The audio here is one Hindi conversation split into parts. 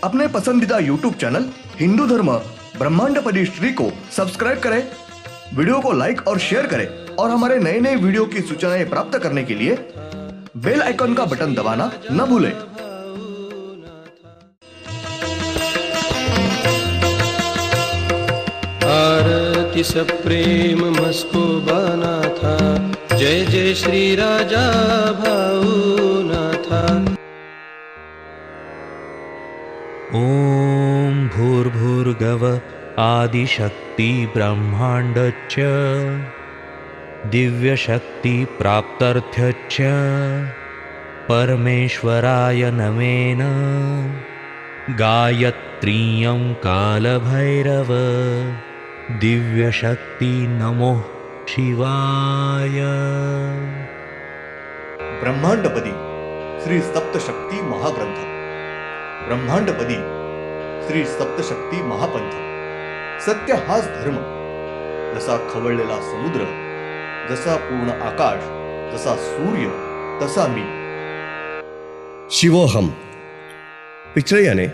अपने पसंदीदा YouTube चैनल हिंदू धर्म ब्रह्मांडपदी श्री को सब्सक्राइब करें, वीडियो को लाइक और शेयर करें और हमारे नए नए वीडियो की सूचनाएं प्राप्त करने के लिए बेल आइकन का बटन दबाना न भूलें। आरती सब प्रेम मस्को बना था, जय जय श्री राजा भाऊनाथा। ओम भूर्भुर्गव आदिशक्ति ब्रह्मांडच्च दिव्यशक्ति प्राप्त्यर्थच्च परमेश्वराय नमेन गायत्रीयं कालभैरव दिव्यशक्ति नमो शिवाय। ब्रह्मांडपदी श्री सप्तशक्ती महाग्रंथ, ब्रह्मांडपदी श्री सप्तशक्ती महापंथ। सत्य हाच धर्म, जसा खवळलेला समुद्र, जसा पूर्ण आकाश, जसा सूर्य, तसा मी। शिवोहम। पिछले यानी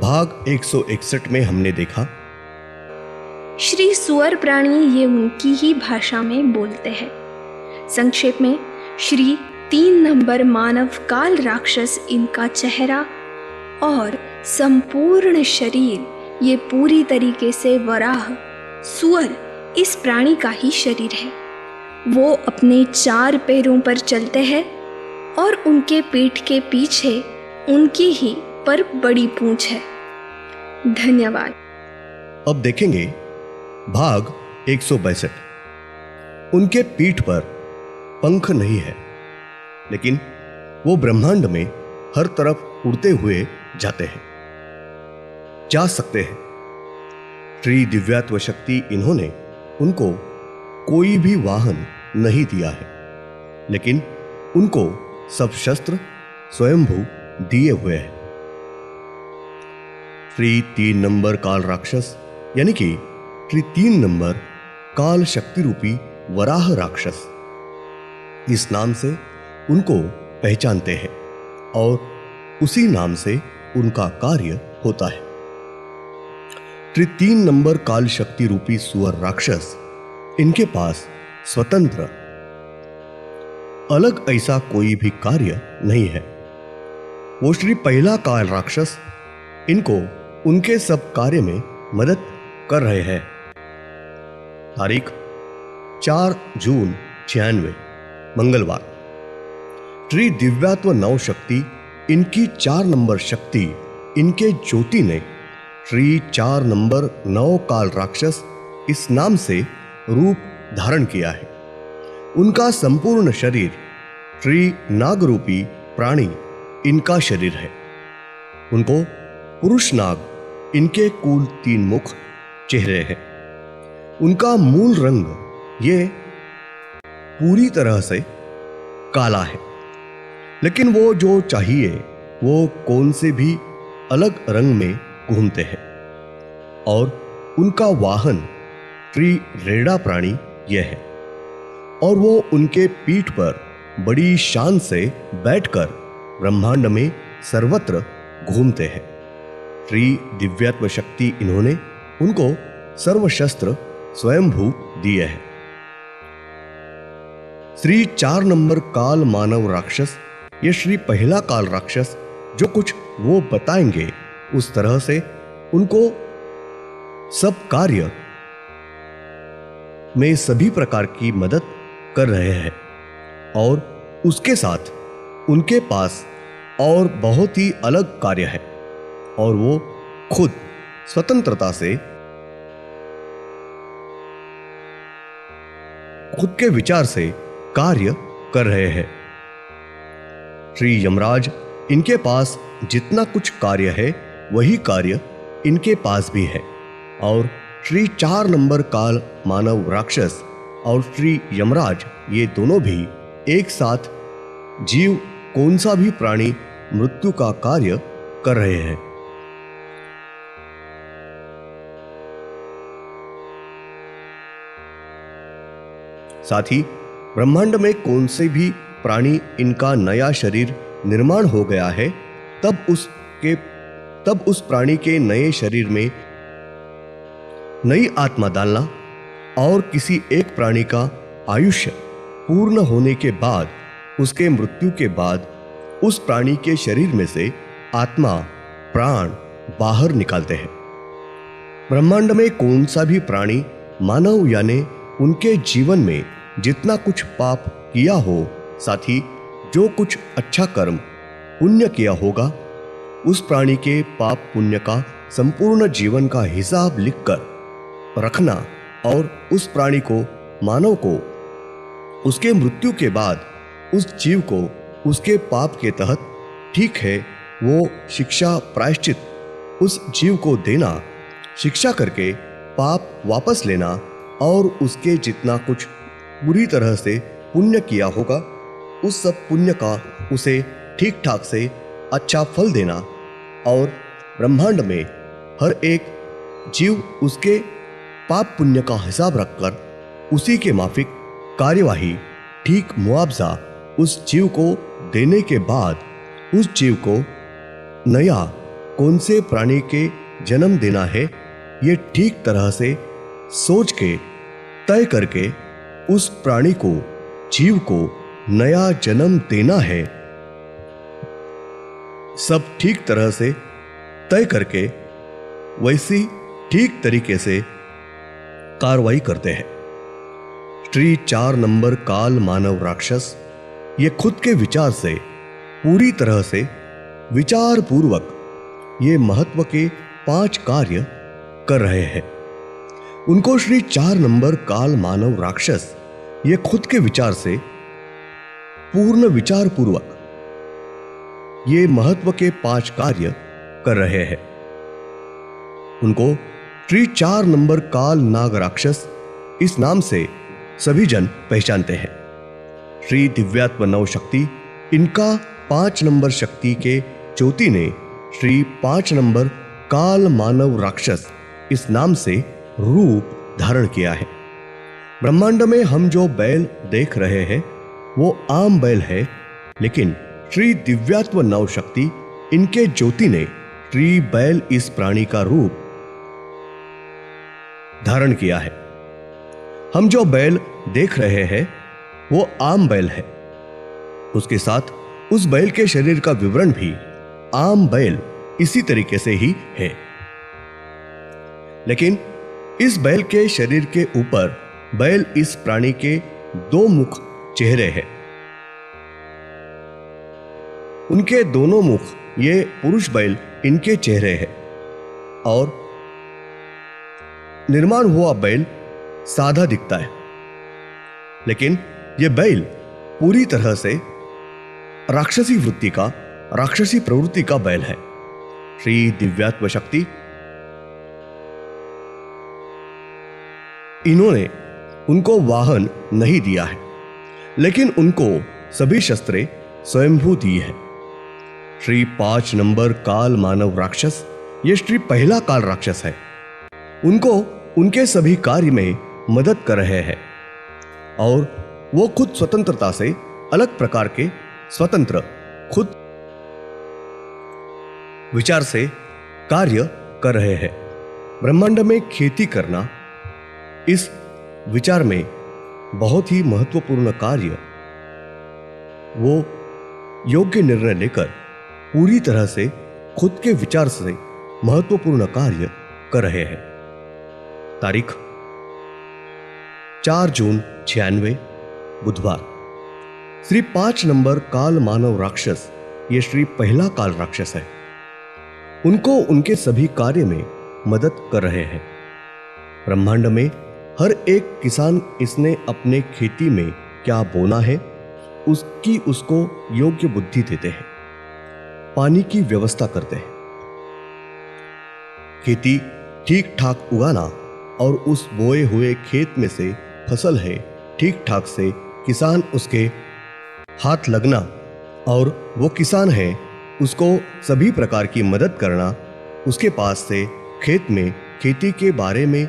भाग 161 में हमने देखा श्री सुअर प्राणी ये उनकी ही भाषा में बोलते हैं। संक्षेप में श्री 3 नंबर मानव काल राक्षस इनका चेहरा और संपूर्ण शरीर ये पूरी तरीके से वराह सुअर इस प्राणी का ही शरीर है। वो अपने 4 पैरों पर चलते हैं और उनके पीठ के पीछे उनकी ही पर बड़ी पूंछ है। धन्यवाद। अब देखेंगे भाग 162। उनके पीठ पर पंख नहीं है, लेकिन वो ब्रह्मांड में हर तरफ उड़ते हुए जाते हैं, जा सकते हैं। श्री दिव्यात्व शक्ति इन्होंने उनको कोई भी वाहन नहीं दिया है, लेकिन उनको सब शस्त्र स्वयंभू दिए हुए हैं। श्री 3 नंबर काल राक्षस यानी कि श्री 3 नंबर काल शक्ति रूपी वराह राक्षस, इस नाम से उनको पहचानते हैं और उसी नाम से उनका कार्य होता है। श्री 3 नंबर काल शक्ति रूपी सुअर राक्षस, इनके पास स्वतंत्र अलग ऐसा कोई भी कार्य नहीं है। वो श्री पहला काल राक्षस इनको उनके सब कार्य में मदद कर रहे हैं। तारीख 4 जून 96 मंगलवार। श्री दिव्यात्व नव शक्ति इनकी 4 नंबर शक्ति इनके ज्योति ने श्री 4 नंबर 9 काल राक्षस इस नाम से रूप धारण किया है। उनका संपूर्ण शरीर श्री नागरूपी प्राणी इनका शरीर है। उनको पुरुष नाग इनके कुल 3 मुख चेहरे हैं। उनका मूल रंग ये पूरी तरह से काला है, लेकिन वो जो चाहिए वो कौन से भी अलग रंग में घूमते हैं। और उनका वाहन श्री रेड़ा प्राणी यह है, और वो उनके पीठ पर बड़ी शान से बैठकर ब्रह्मांड में सर्वत्र घूमते हैं। श्री दिव्यात्व शक्ति इन्होंने उनको सर्वशस्त्र स्वयंभू दिए हैं। श्री 4 नंबर काल मानव राक्षस, ये श्री पहला काल राक्षस जो कुछ वो बताएंगे उस तरह से उनको सब कार्य में सभी प्रकार की मदद कर रहे हैं। और उसके साथ उनके पास और बहुत ही अलग कार्य है, और वो खुद स्वतंत्रता से खुद के विचार से कार्य कर रहे हैं। श्री यमराज, इनके पास जितना कुछ कार्य है वही कार्य इनके पास भी है। और श्री 4 नंबर काल मानव राक्षस और श्री यमराज, ये दोनों भी एक साथ जीव कौन सा भी प्राणी मृत्यु का कार्य कर रहे हैं। साथ ही ब्रह्मांड में कौन से भी प्राणी इनका नया शरीर निर्माण हो गया है, तब उसके तब उस प्राणी के नए शरीर में नई आत्मा डालना और किसी एक प्राणी का आयुष्य पूर्ण होने के बाद उसके मृत्यु के बाद उस प्राणी के शरीर में से आत्मा प्राण बाहर निकालते हैं। ब्रह्मांड में कौन सा भी प्राणी मानव यानी उनके जीवन में जितना कुछ पाप किया हो, साथ ही जो कुछ अच्छा कर्म पुण्य किया होगा, उस प्राणी के पाप पुण्य का संपूर्ण जीवन का हिसाब लिखकर रखना और उस प्राणी को, मानव को, उसके मृत्यु के बाद उस जीव को उसके पाप के तहत ठीक है वो शिक्षा प्रायश्चित उस जीव को देना, शिक्षा करके पाप वापस लेना और उसके जितना कुछ बुरी तरह से पुण्य किया होगा उस सब पुण्य का उसे ठीक ठाक से अच्छा फल देना और ब्रह्मांड में हर एक जीव उसके पाप पुण्य का हिसाब रखकर उसी के माफिक कार्यवाही ठीक मुआवजा उस जीव को देने के बाद उस जीव को नया कौन से प्राणी के जन्म देना है ये ठीक तरह से सोच के तय करके उस प्राणी को, जीव को नया जन्म देना है। सब ठीक तरह से तय करके वैसी ठीक तरीके से कार्रवाई करते हैं। श्री 4 नंबर काल मानव राक्षस ये खुद के विचार से पूरी तरह से विचार पूर्वक ये महत्व के 5 कार्य कर रहे हैं। उनको श्री 4 नंबर काल मानव राक्षस ये खुद के विचार से पूर्ण विचार पूर्वक ये महत्व के 5 कार्य कर रहे हैं। उनको श्री 4 नंबर काल नाग राक्षस इस नाम से सभी जन पहचानते हैं। श्री दिव्यात्म नव शक्ति इनका 5 नंबर शक्ति के ज्योति ने श्री 5 नंबर काल मानव राक्षस इस नाम से रूप धारण किया है। ब्रह्मांड में हम जो बैल देख रहे हैं वो आम बैल है, लेकिन श्री दिव्यात्म नव शक्ति इनके ज्योति ने श्री बैल इस प्राणी का रूप धारण किया है। हम जो बैल देख रहे हैं वो आम बैल है, उसके साथ उस बैल के शरीर का विवरण भी आम बैल इसी तरीके से ही है, लेकिन इस बैल के शरीर के ऊपर बैल इस प्राणी के 2 मुख चेहरे हैं। उनके दोनों मुख ये पुरुष बैल इनके चेहरे हैं और निर्माण हुआ बैल सादा दिखता है, लेकिन यह बैल पूरी तरह से राक्षसी वृत्ति का, राक्षसी प्रवृत्ति का बैल है। श्री दिव्यात्म शक्ति इन्होंने उनको वाहन नहीं दिया है, लेकिन उनको सभी शस्त्रें स्वयंभू दी है। श्री 5 नंबर काल मानव राक्षस ये श्री पहला काल राक्षस है। उनको उनके सभी कार्य में मदद कर रहे हैं और वो खुद स्वतंत्रता से अलग प्रकार के स्वतंत्र खुद विचार से कार्य कर रहे हैं। ब्रह्मांड में खेती करना इस विचार में बहुत ही महत्वपूर्ण कार्य, वो योग्य निर्णय लेकर पूरी तरह से खुद के विचार से महत्वपूर्ण कार्य कर रहे हैं। तारीख 4 जून 96 बुधवार। श्री 5 नंबर काल मानव राक्षस ये श्री पहला काल राक्षस है। उनको उनके सभी कार्य में मदद कर रहे हैं। ब्रह्मांड में हर एक किसान इसने अपने खेती में क्या बोना है उसकी उसको योग्य बुद्धि देते हैं, पानी की व्यवस्था करते हैं। खेती ठीक ठाक उगाना और उस बोए हुए खेत में से फसल है ठीक ठाक से किसान उसके हाथ लगना और वो किसान है उसको सभी प्रकार की मदद करना, उसके पास से खेत में खेती के बारे में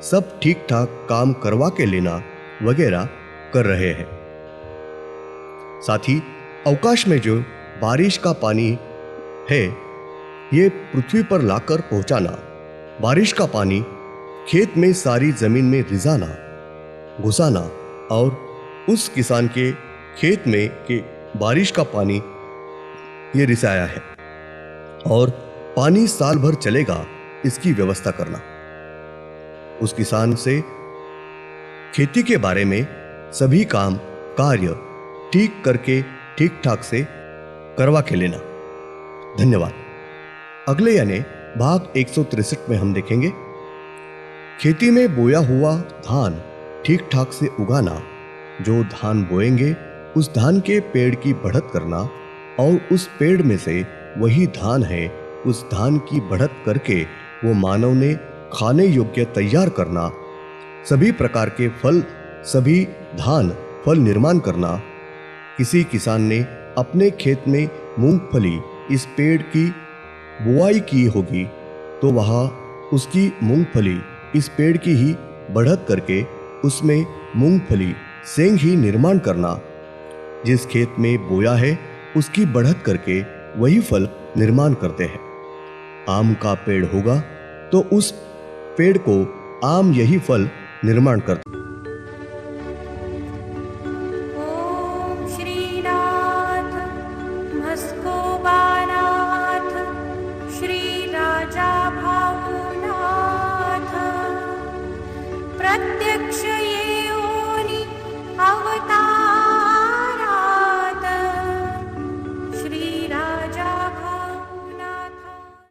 सब ठीक ठाक काम करवा के लेना वगैरह कर रहे हैं। साथ ही अवकाश में जो बारिश का पानी है ये पृथ्वी पर लाकर पहुंचाना, बारिश का पानी खेत में सारी जमीन में रिझाना, घुसाना और उस किसान के खेत में के बारिश का पानी ये रिसाया है और पानी साल भर चलेगा इसकी व्यवस्था करना। उस किसान से खेती के बारे में सभी काम कार्य ठीक करके ठीक ठाक से करवा के लेना। धन्यवाद। अगले यानी भाग 163 में हम देखेंगे खेती में बोया हुआ धान ठीक ठाक से उगाना, जो धान बोएंगे उस धान के पेड़ की बढ़त करना और उस पेड़ में से वही धान है उस धान की बढ़त करके वो मानव ने खाने योग्य तैयार करना, सभी प्रकार के फल सभी धान फल निर्माण करना। किसी किसान ने अपने खेत में मूंगफली इस पेड़ की बुआई की होगी तो वहाँ उसकी मूंगफली इस पेड़ की ही बढ़त करके उसमें मूंगफली सेंग ही निर्माण करना। जिस खेत में बोया है उसकी बढ़त करके वही फल निर्माण करते हैं। आम का पेड़ होगा तो उस पेड़ को आम यही फल निर्माण करते। ओम श्रीनाथ मस्कोबानाथ श्री राजा भावनाथ प्रत्यक्ष